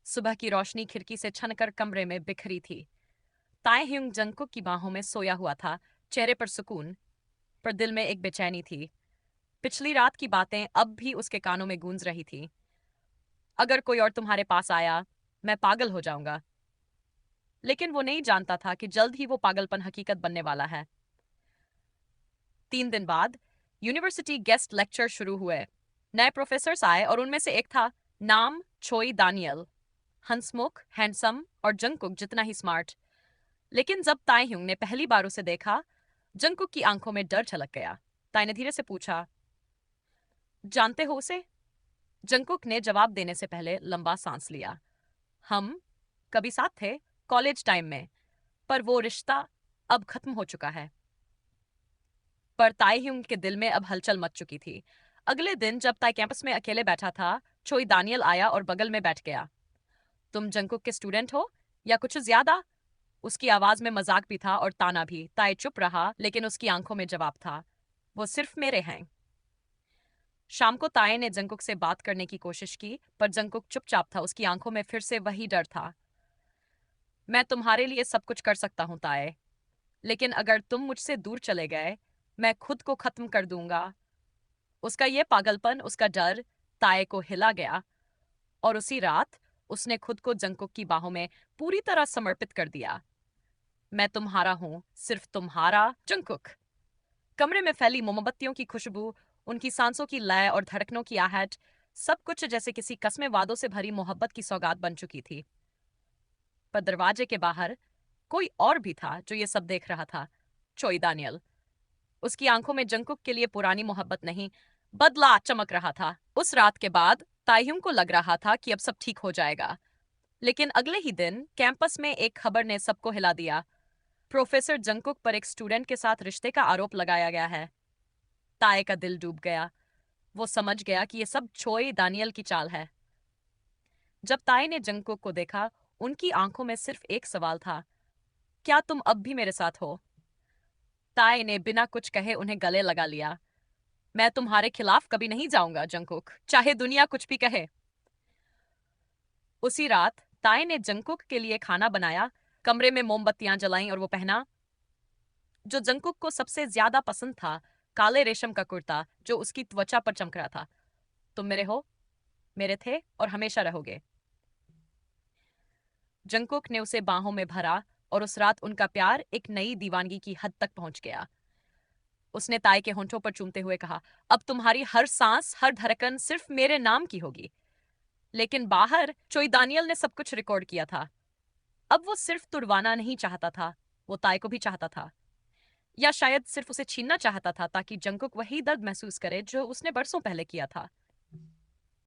सुबह की रोशनी खिड़की से छनकर कमरे में बिखरी थी। ताए ह्युंग जंगकुक की बाहों में सोया हुआ था, चेहरे पर सुकून, पर दिल में एक बेचैनी थी। पिछली रात की बातें अब भी उसके कानों में गूंज रही थी। अगर कोई और तुम्हारे पास आया, मैं पागल हो जाऊंगा। लेकिन वो नहीं जानता था कि जल्द ही वो पागलपन हकीकत बनने वाला है। 3 दिन बाद यूनिवर्सिटी गेस्ट लेक्चर शुरू हुए। नए प्रोफेसर्स आए और उनमें से एक था, नाम छोई दानियल। हंसमुख, हैंडसम और जंगकुक जितना ही स्मार्ट। लेकिन जब ताई ह्युंग ने पहली बार उसे देखा, जंगकुक की आंखों में डर छलक गया। ताई ने धीरे से पूछा, जानते हो उसे? जंगकुक ने जवाब देने से पहले लंबा सांस लिया। हम कभी साथ थे, कॉलेज टाइम में, पर वो रिश्ता अब खत्म हो चुका है। पर ताई ह्युंग के दिल में अब हलचल मच चुकी थी। अगले दिन जब ताई कैंपस में अकेले बैठा था, छोई दानियल आया और बगल में बैठ गया। तुम जंगकुक के स्टूडेंट हो या कुछ ज्यादा? उसकी आवाज में मजाक भी था और ताना भी। ताई चुप रहा, लेकिन उसकी आंखों में जवाब था, वो सिर्फ मेरे हैं। शाम को ताए ने जंगकुक से बात करने की कोशिश की, पर जंगकुक चुपचाप था। उसकी आंखों में फिर से वही डर था। मैं तुम्हारे लिए सब कुछ कर सकता हूं ताए, लेकिन अगर तुम मुझसे दूर चले गए, मैं खुद को खत्म कर दूंगा। उसका ये पागलपन, उसका डर ताए को हिला गया, और उसी रात उसने खुद को जंगकुक की बाहों में पूरी तरह समर्पित कर दिया। मैं तुम्हारा हूं, सिर्फ तुम्हारा, जंगकुक। कमरे में फैली मोमबत्तियों की खुशबू, उनकी सांसों की लय और धड़कनों की आहट, सब कुछ जैसे किसी कस्मे वादों से भरी मोहब्बत की सौगात बन चुकी थी। पर दरवाजे के बाहर कोई और भी था जो ये सब देख रहा था, चोई दानियल। उसकी आंखों में जंगकुक के लिए पुरानी मोहब्बत नहीं, बदला चमक रहा था। उस रात के बाद ताइहुंग को लग रहा था कि अब सब ठीक हो जाएगा। लेकिन अगले ही दिन कैंपस में एक खबर ने सबको हिला दिया। प्रोफेसर जंगकुक पर एक स्टूडेंट के साथ रिश्ते का आरोप लगाया गया है। ताए का दिल डूब गया। वो समझ गया कि ये सब छोई दानियल की चाल है। जब ताए ने जंगकुक को देखा, उनकी आंखों में सिर्फ एक सवाल था, क्या तुम अब भी मेरे साथ हो? ताए ने बिना कुछ कहे उन्हें गले लगा लिया। मैं तुम्हारे खिलाफ कभी नहीं जाऊंगा जंगकुक, चाहे दुनिया कुछ भी कहे। उसी रात ताए ने जंगकुक के लिए खाना बनाया, कमरे में मोमबत्तियां जलाईं और वो पहना जो जंगकुक को सबसे ज्यादा पसंद था, काले रेशम का कुर्ता जो उसकी त्वचा पर चमक रहा था। तुम मेरे हो, मेरे थे और हमेशा रहोगे। जंगकुक ने उसे बाहों में भरा, और उस रात उनका प्यार एक नई दीवानगी की हद तक पहुंच गया। उसने ताई के होंठों पर चूमते हुए कहा, अब तुम्हारी हर सांस, हर धड़कन सिर्फ मेरे नाम की होगी। लेकिन बाहर चोई दानियल ने सब कुछ रिकॉर्ड किया था। अब वो सिर्फ तुड़वाना नहीं चाहता था, वो ताई को भी चाहता था। या शायद सिर्फ उसे छीनना चाहता था, ताकि जंगकुक वही दर्द महसूस करे जो उसने बरसों पहले किया था।